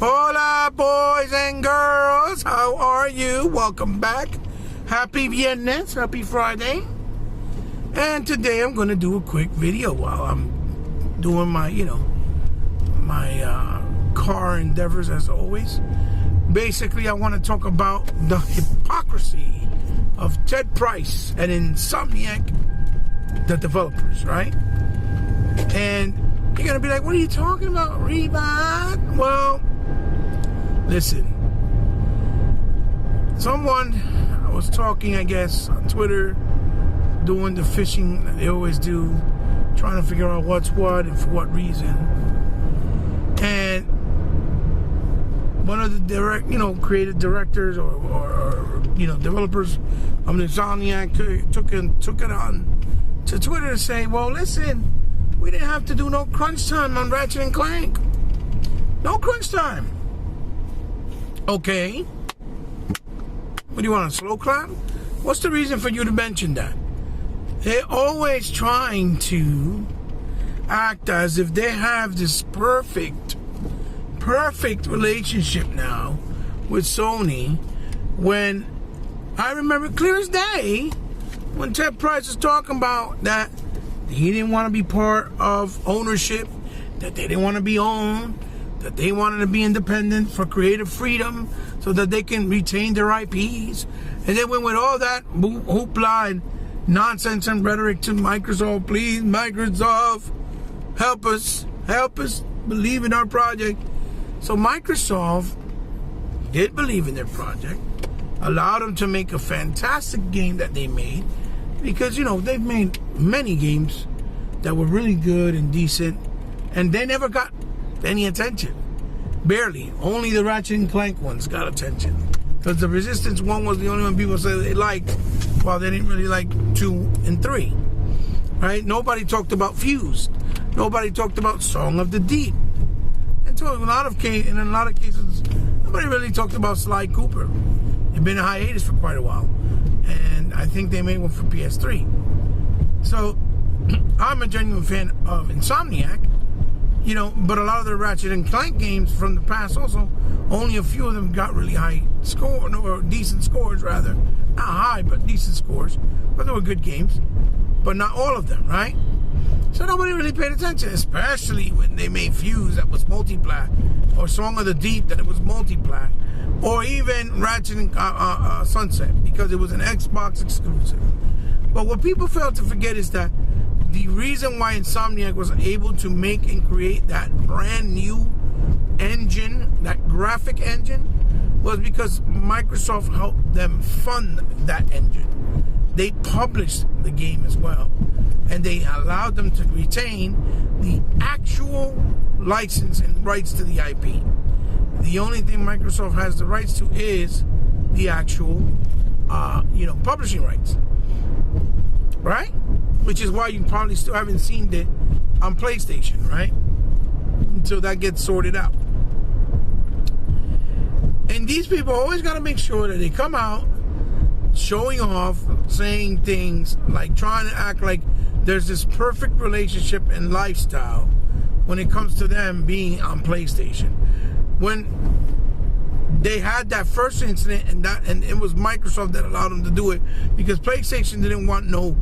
Hola, boys and girls. How are you? Welcome back. Happy Viernes. Happy Friday. And today I'm going to do a quick video while I'm doing my, my car endeavors as always. Basically, I want to talk about the hypocrisy of Ted Price and Insomniac, the developers, right? And you're going to be like, what are you talking about, Reebok? Well, listen. Someone was talking, I guess, on Twitter, doing the fishing that they always do, trying to figure out what's what and for what reason. And one of the creative directors or developers of Insomniac took it on to Twitter to say, well, listen, we didn't have to do no crunch time on Ratchet and Clank. No crunch time. Okay. What do you want, a slow clap? What's the reason for you to mention that? They're always trying to act as if they have this perfect relationship now with Sony, when I remember clear as day when Ted Price was talking about that he didn't want to be part of ownership, that they didn't want to be owned, that they wanted to be independent for creative freedom so that they can retain their IPs. And then went with all that hoopla and nonsense and rhetoric to Microsoft. Please, Microsoft, help us believe in our project. So Microsoft did believe in their project, allowed them to make a fantastic game that they made, because, they've made many games that were really good and decent, and they never got any attention. Barely. Only the Ratchet and Clank ones got attention. Because the Resistance one was the only one people said they liked, while they didn't really like 2 and 3. Right? Nobody talked about Fuse. Nobody talked about Song of the Deep. And so in a lot of cases, nobody really talked about Sly Cooper. They've been in hiatus for quite a while. And I think they made one for PS3. So I'm a genuine fan of Insomniac. But a lot of the Ratchet and Clank games from the past also, only a few of them got really high score, or decent scores rather. Not high, but decent scores. But they were good games. But not all of them, right? So nobody really paid attention, especially when they made Fuse that was multiplat, or Song of the Deep that it was multiplat, or even Ratchet and Sunset, because it was an Xbox exclusive. But what people fail to forget is that the reason why Insomniac was able to make and create that brand new engine, that graphic engine, was because Microsoft helped them fund that engine. They published the game as well, and they allowed them to retain the actual license and rights to the IP. The only thing Microsoft has the rights to is the actual, publishing rights, right? Which is why you probably still haven't seen it on PlayStation, right? Until that gets sorted out. And these people always got to make sure that they come out showing off, saying things like, trying to act like there's this perfect relationship and lifestyle when it comes to them being on PlayStation. When they had that first incident, and it was Microsoft that allowed them to do it, because PlayStation didn't want no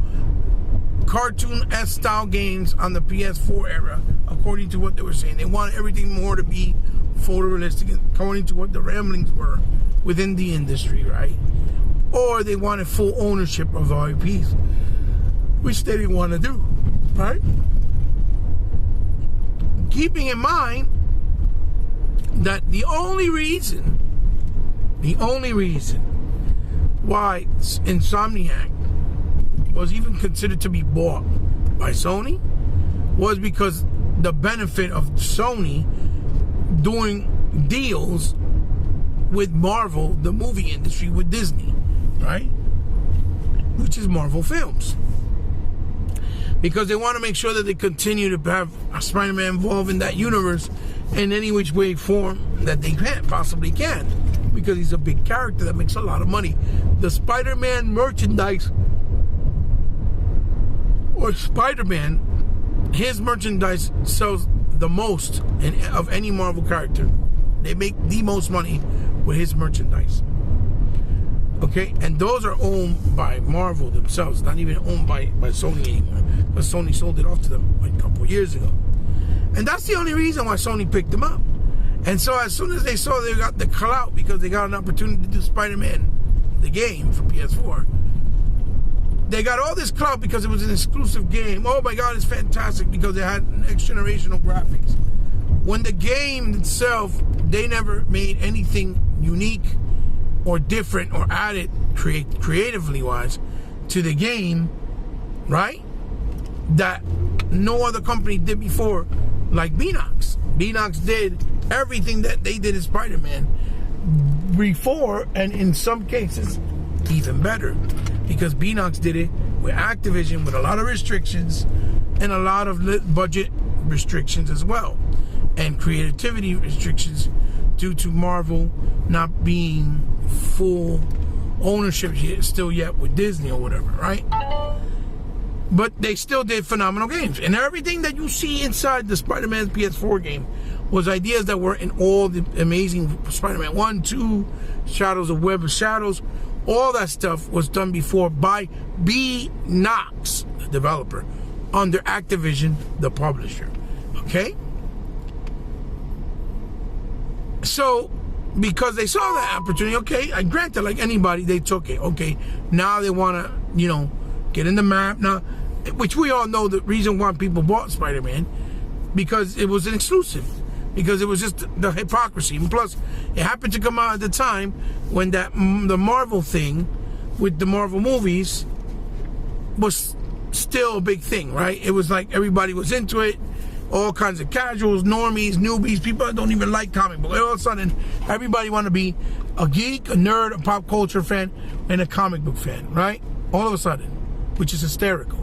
cartoon-esque style games on the PS4 era, according to what they were saying. They wanted everything more to be photorealistic, according to what the ramblings were within the industry, right? Or they wanted full ownership of the IPs, which they didn't want to do, right? Keeping in mind that the only reason why Insomniac was even considered to be bought by Sony was because the benefit of Sony doing deals with Marvel, the movie industry, with Disney, right? Which is Marvel Films. Because they want to make sure that they continue to have Spider-Man involved in that universe in any which way, form that they possibly can. Because he's a big character that makes a lot of money. The Spider-Man merchandise, or Spider-Man, his merchandise sells the most of any Marvel character They make the most money with his merchandise. Okay, and those are owned by Marvel themselves, not even owned by Sony anymore, because Sony sold it off to them like a couple years ago. And that's the only reason why Sony picked them up. And so as soon as they saw they got the clout because they got an opportunity to do Spider-Man, the game for PS4, they got all this clout because it was an exclusive game. Oh my God, it's fantastic because it had next generational graphics. When the game itself, they never made anything unique or different or added creatively wise to the game, right? That no other company did before, like Beanox. Beanox did everything that they did in Spider-Man before, and in some cases even better, because Beanox did it with Activision with a lot of restrictions and a lot of budget restrictions as well, and creativity restrictions due to Marvel not being full ownership still yet with Disney or whatever, right? But they still did phenomenal games. And everything that you see inside the Spider-Man PS4 game was ideas that were in all the amazing Spider-Man 1, 2, Shadows of Web of Shadows. All that stuff was done before by Beanox, the developer, under Activision, the publisher. Okay? So, because they saw that opportunity, okay, I granted, like anybody, they took it. Okay, now they want to, get in the map. Now, which we all know the reason why people bought Spider-Man, because it was an exclusive. Because it was just the hypocrisy. And plus, it happened to come out at the time when the Marvel thing with the Marvel movies was still a big thing, right? It was like everybody was into it. All kinds of casuals, normies, newbies, people that don't even like comic books. All of a sudden, everybody want to be a geek, a nerd, a pop culture fan, and a comic book fan, right? All of a sudden, which is hysterical.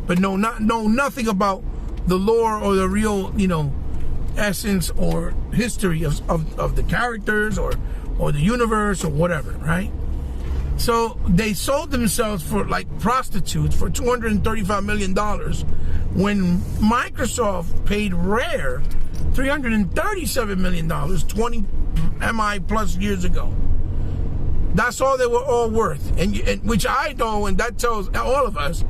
But know nothing about the lore or the real, essence or history of the characters or the universe or whatever, right? So they sold themselves for like prostitutes for $235 million when Microsoft paid Rare $337 million 20 MI plus years ago. That's all they were all worth, and which I know, and that tells all of us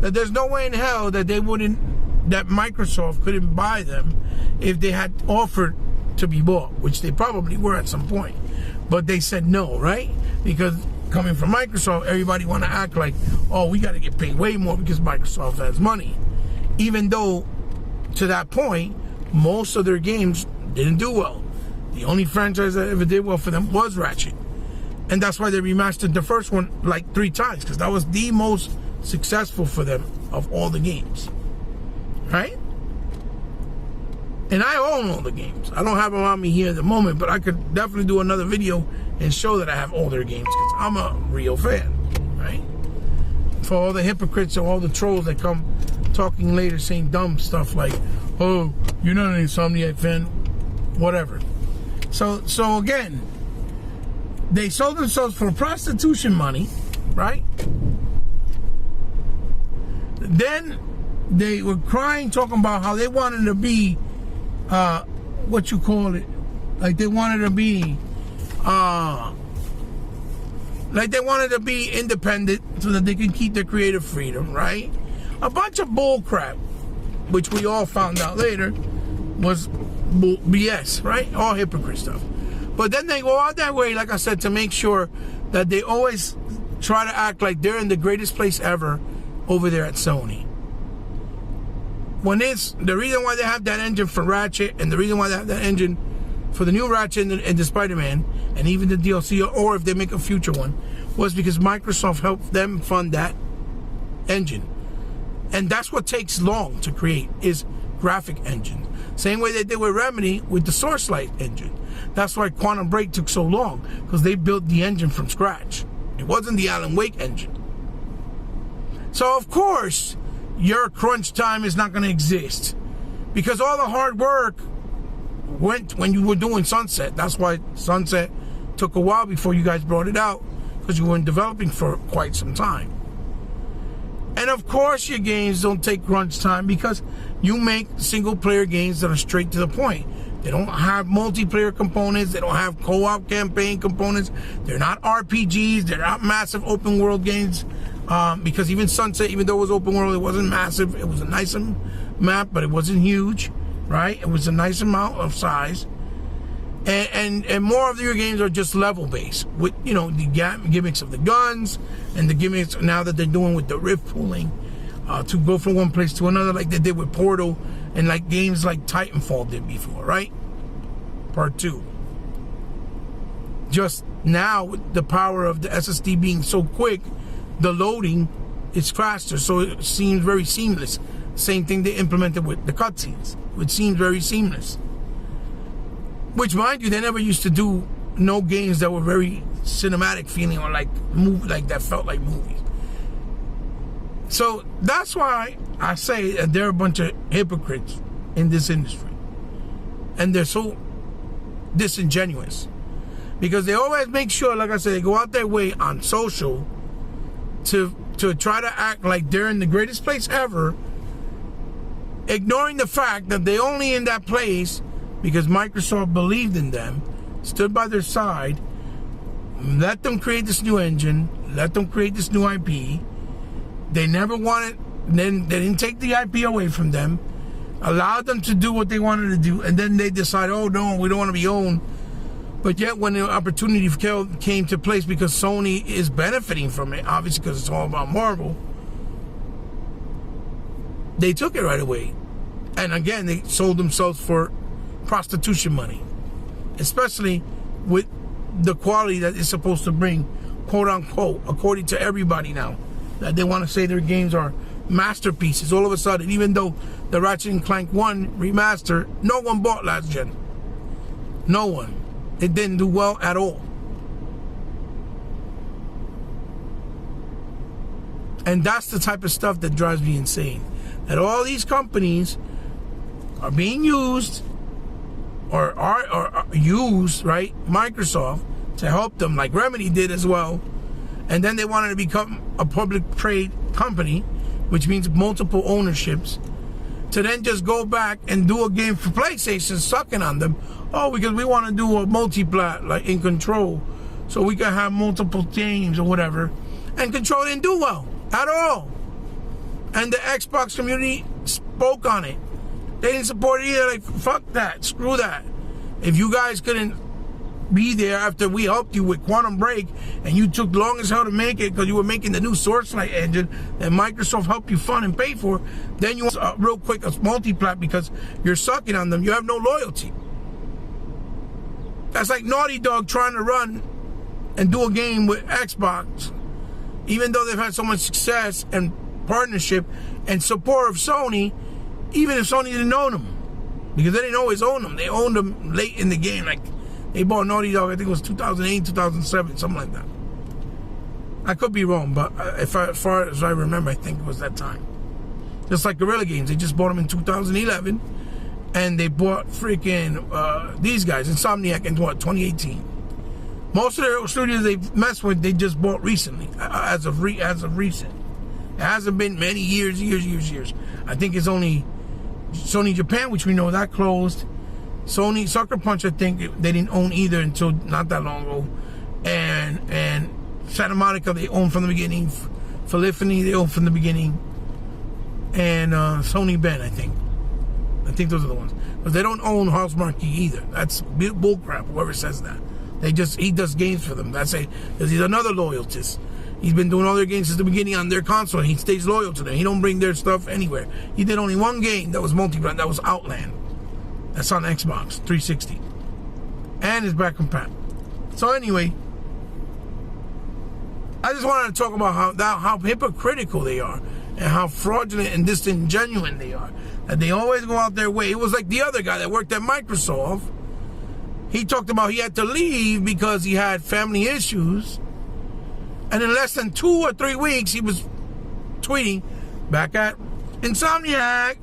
that there's no way in hell that Microsoft couldn't buy them if they had offered to be bought, which they probably were at some point, but they said no, right? Because coming from Microsoft, everybody want to act like, oh, we got to get paid way more because Microsoft has money, even though to that point most of their games didn't do well. The only franchise that ever did well for them was Ratchet, and that's why they remastered the first one like 3 times, because that was the most successful for them of all the games, right? And I own all the games. I don't have them on me here at the moment, but I could definitely do another video and show that I have all their games, because I'm a real fan, right? For all the hypocrites or all the trolls that come talking later saying dumb stuff like, oh, you're not an Insomniac fan, whatever. So again, they sold themselves for prostitution money, right? Then they were crying, talking about how they wanted to be what you call it, like they wanted to be independent so that they can keep their creative freedom, right? A bunch of bull crap, which we all found out later was BS, right? All hypocrite stuff. But then they go out that way, like I said, to make sure that they always try to act like they're in the greatest place ever over there at Sony. When it's the reason why they have that engine for Ratchet, and the reason why they have that engine for the new Ratchet and the Spider-Man, and even the DLC, or if they make a future one, was because Microsoft helped them fund that engine. And that's what takes long to create, is graphic engine. Same way they did with Remedy with the Source Light engine. That's why Quantum Break took so long, because they built the engine from scratch. It wasn't the Alan Wake engine. So of course, your crunch time is not going to exist, because all the hard work went when you were doing Sunset. That's why Sunset took a while before you guys brought it out, because you weren't developing for quite some time. And of course your games don't take crunch time, because you make single player games that are straight to the point. They don't have multiplayer components. They don't have co-op campaign components. They're not RPGs. They're not massive open world games. Because even Sunset, even though it was open world, it wasn't massive. It was a nice map, but it wasn't huge, right? It was a nice amount of size. And more of your games are just level based with, you know, the gimmicks of the guns and the gimmicks now that they're doing with the rift pooling to go from one place to another, like they did with Portal and like games like Titanfall did before, right? Part 2. Just now with the power of the SSD being so quick, the loading is faster, so it seems very seamless. Same thing they implemented with the cutscenes, which seems very seamless. Which, mind you, they never used to do no games that were very cinematic feeling or like that felt like movies. So that's why I say that they're a bunch of hypocrites in this industry, and they're so disingenuous because they always make sure, like I said, they go out their way on social to try to act like they're in the greatest place ever, ignoring the fact that they only in that place because Microsoft believed in them, stood by their side, let them create this new engine, let them create this new IP. They never wanted, then they didn't take the IP away from them, allowed them to do what they wanted to do, and then they decide, oh no, we don't want to be owned. But yet when the opportunity came to place, because Sony is benefiting from it, obviously because it's all about Marvel, they took it right away. And again, they sold themselves for prostitution money, especially with the quality that it's supposed to bring, quote unquote, according to everybody now, that they want to say their games are masterpieces. All of a sudden, even though the Ratchet & Clank 1 remaster, no one bought last gen. No one. It didn't do well at all. And that's the type of stuff that drives me insane. That all these companies are being used or are used, right? Microsoft to help them, like Remedy did as well. And then they wanted to become a public trade company, which means multiple ownerships, to then just go back and do a game for PlayStation, sucking on them. Oh, because we want to do a multi-plat, like in Control, so we can have multiple games or whatever. And Control didn't do well at all. And the Xbox community spoke on it. They didn't support it either. Like, fuck that, screw that. If you guys couldn't be there after we helped you with Quantum Break, and you took long as hell to make it because you were making the new Sourcelight engine that Microsoft helped you fund and pay for, then you want real quick a multi-plat because you're sucking on them. You have no loyalty. That's like Naughty Dog trying to run and do a game with Xbox, even though they've had so much success and partnership and support of Sony, even if Sony didn't own them, because they didn't always own them. They owned them late in the game. Like, they bought Naughty Dog, I think it was 2008, 2007, something like that. I could be wrong, but as far as I remember, I think it was that time. Just like Guerrilla Games, they just bought them in 2011, and they bought freaking these guys, Insomniac, in what, 2018. Most of their studios they've messed with, they just bought recently, as of recent. It hasn't been many years. I think it's only Sony Japan, which we know that closed. Sony Sucker Punch, I think they didn't own either until not that long ago. And Santa Monica, they owned from the beginning. Polyphony, they owned from the beginning. And Sony Ben, I think. I think those are the ones. But they don't own House Marquee either. That's bullcrap, whoever says that. He does games for them. Because he's another loyalist. He's been doing all their games since the beginning on their console, and he stays loyal to them. He don't bring their stuff anywhere. He did only one game that was multi-brand. That was Outland. That's on Xbox 360. And it's back compat. So anyway, I just wanted to talk about how hypocritical they are and how fraudulent and disingenuous they are. That they always go out their way. It was like the other guy that worked at Microsoft. He talked about he had to leave because he had family issues. And in less than 2 or 3 weeks, he was tweeting back at Insomniac,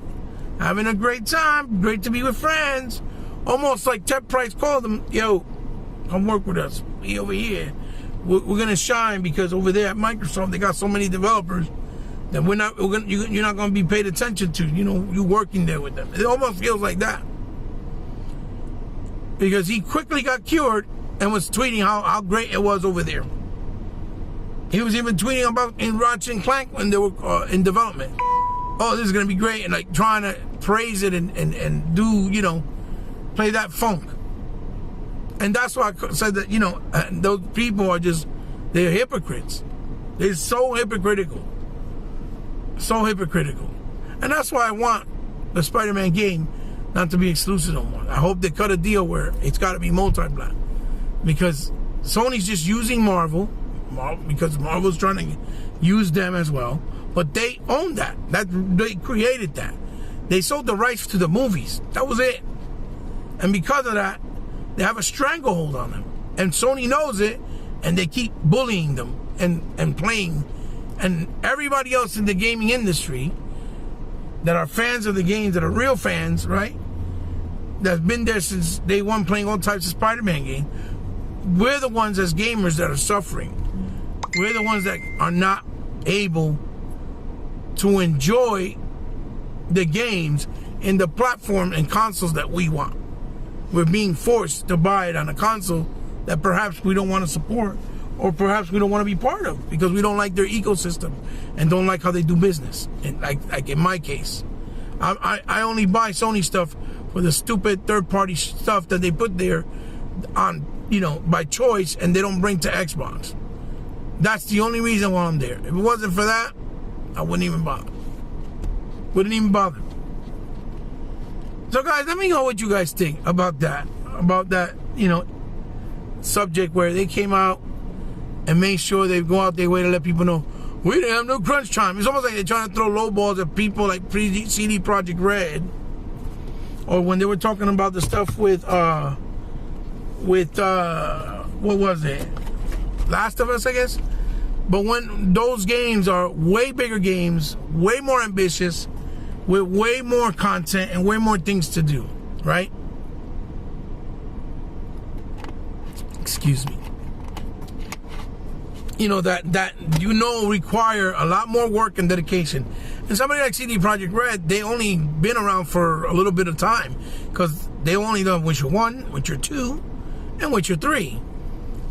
having a great time, great to be with friends. Almost like Ted Price called him, yo, come work with us. Be over here. We're going to shine because over there at Microsoft, they got so many developers that you're not going to be paid attention to. You know, you working there with them. It almost feels like that. because he quickly got cured and was tweeting how great it was over there. He was even tweeting about in Ratchet and Clank when they were in development. Oh, this is going to be great, and like trying to praise it and do, you know, play that funk. And that's why I said that, you know, those people are just, they're hypocrites. They're so hypocritical. So hypocritical. And that's why I want the Spider-Man game not to be exclusive no more. I hope they cut a deal where it's got to be multi-plat. Because Sony's just using Marvel, because Marvel's trying to use them as well. But they own that. They created that. They sold the rights to the movies. That was it. And because of that, they have a stranglehold on them. And Sony knows it, and they keep bullying them and playing. And everybody else in the gaming industry that are fans of the games, that are real fans, right? That's been there since day one playing all types of Spider-Man games. We're the ones as gamers that are suffering. We're the ones that are not able to enjoy the games in the platform and consoles that we want. We're being forced to buy it on a console that perhaps we don't want to support, or perhaps we don't want to be part of because we don't like their ecosystem and don't like how they do business. And like in my case, I only buy Sony stuff for the stupid third-party stuff that they put there on, you know, by choice, and they don't bring to Xbox. That's the only reason why I'm there. If it wasn't for that, I wouldn't even bother. Wouldn't even bother. So guys, let me know what you guys think about that. About that, you know, subject where they came out and made sure they go out their way to let people know we didn't have no crunch time. It's almost like they're trying to throw low balls at people like CD Projekt Red. Or when they were talking about the stuff with what was it? Last of Us, I guess. But when those games are way bigger games, way more ambitious, with way more content and way more things to do, right? Excuse me. You know, that require a lot more work and dedication. And somebody like CD Projekt Red, they only been around for a little bit of time because they only done Witcher 1, Witcher 2, and Witcher 3.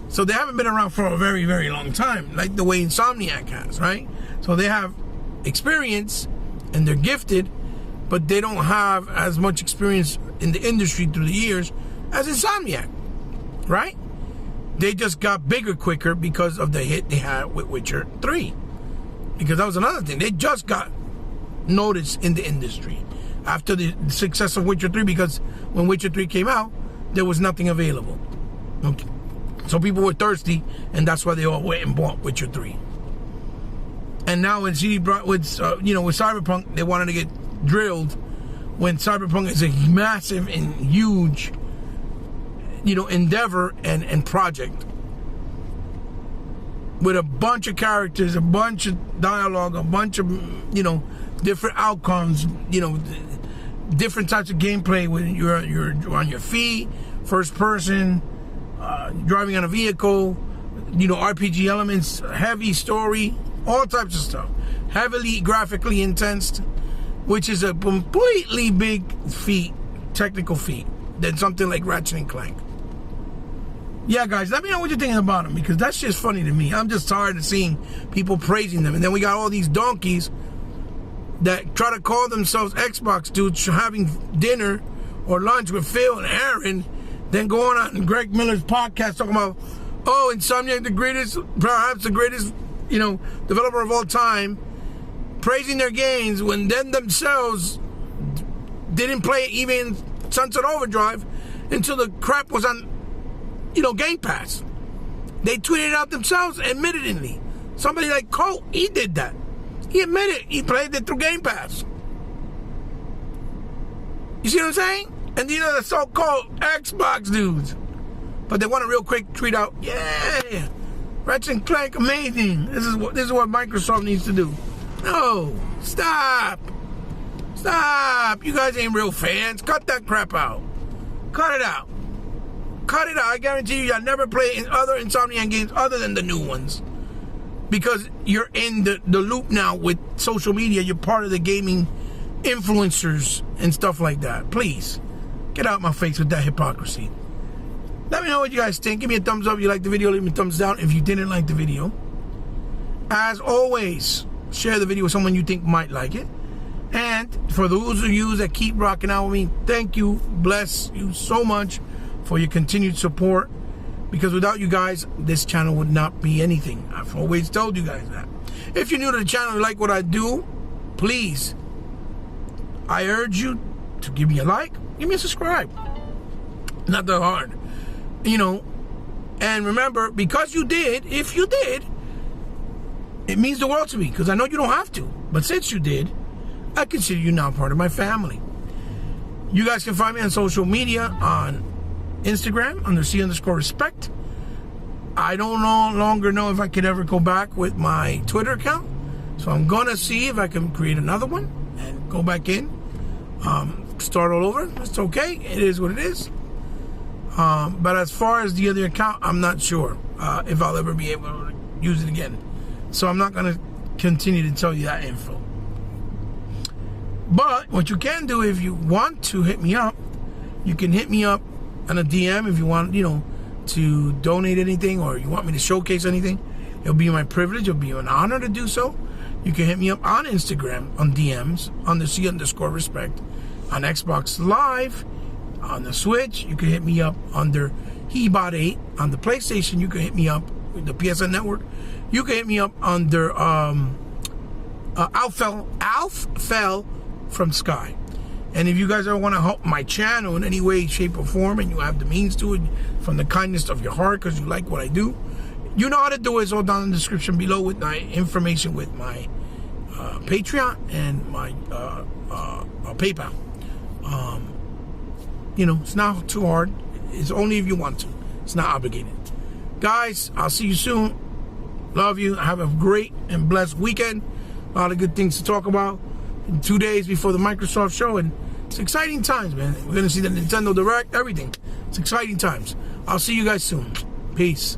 So they haven't been around for a very, very long time, like the way Insomniac has, right? So they have experience and they're gifted, but they don't have as much experience in the industry through the years as Insomniac, right? They just got bigger quicker because of the hit they had with Witcher 3. Because that was another thing. They just got noticed in the industry after the success of Witcher 3, because when Witcher 3 came out, there was nothing available. Okay. So people were thirsty, and that's why they all went and bought Witcher 3. And now when with Cyberpunk, they wanted to get drilled when Cyberpunk is a massive and huge, you know, endeavor and project with a bunch of characters, a bunch of dialogue, a bunch of, you know, different outcomes, you know, different types of gameplay when you're on your feet, first person, driving on a vehicle, you know, RPG elements, heavy story, all types of stuff, heavily graphically intense, which is a completely big feat, technical feat, than something like Ratchet and Clank. Yeah, guys, let me know what you're thinking about them, because that's just funny to me. I'm just tired of seeing people praising them. And then we got all these donkeys that try to call themselves Xbox dudes having dinner or lunch with Phil and Aaron, then going on Greg Miller's podcast talking about, oh, Insomniac, the greatest, perhaps the greatest, you know, developer of all time, praising their games when then themselves didn't play even Sunset Overdrive until the crap was on, you know, Game Pass. They tweeted it out themselves admittedly. Somebody like Colt, he did that. He admitted he played it through Game Pass. You see what I'm saying? And these are the so-called Xbox dudes. But they want a real quick tweet out, yeah, Ratchet and Clank, amazing. This is what Microsoft needs to do. No, stop. Stop. You guys ain't real fans. Cut that crap out. Cut it out. Cut it out. I guarantee you, I'll never play other Insomniac games other than the new ones. Because you're in the loop now with social media. You're part of the gaming influencers and stuff like that. Please, get out my face with that hypocrisy. Let me know what you guys think. Give me a thumbs up if you liked the video. Leave me a thumbs down if you didn't like the video. As always, share the video with someone you think might like it. And for those of you that keep rocking out with me, thank you. Bless you so much for your continued support. Because without you guys, this channel would not be anything. I've always told you guys that. If you're new to the channel and like what I do, please, I urge you to give me a like, give me a subscribe. Not that hard. You know, and remember, because you did, if you did, it means the world to me. Because I know you don't have to. But since you did, I consider you now part of my family. You guys can find me on social media on Instagram under C_respect. I don't no longer know if I could ever go back with my Twitter account, so I'm gonna see if I can create another one and go back in, start all over. It's okay, it is what it is. But as far as the other account, I'm not sure if I'll ever be able to use it again, so I'm not gonna continue to tell you that info. But what you can do, if you want to hit me up, you can hit me up on a DM if you want, you know, to donate anything or you want me to showcase anything. It'll be my privilege. It'll be an honor to do so. You can hit me up on Instagram on DMs under C_respect, on Xbox Live, on the Switch. You can hit me up under HeBot8 on the PlayStation. You can hit me up with the PSN Network. You can hit me up under Alf Fell from Sky. And if you guys ever want to help my channel in any way, shape, or form, and you have the means to it from the kindness of your heart because you like what I do, you know how to do it. It's all down in the description below with my information with my Patreon and my PayPal. You know, it's not too hard. It's only if you want to. It's not obligated. Guys, I'll see you soon. Love you. Have a great and blessed weekend. A lot of good things to talk about. 2 days before the Microsoft show, and it's exciting times, man. We're gonna see the Nintendo Direct, everything. It's exciting times. I'll see you guys soon. Peace.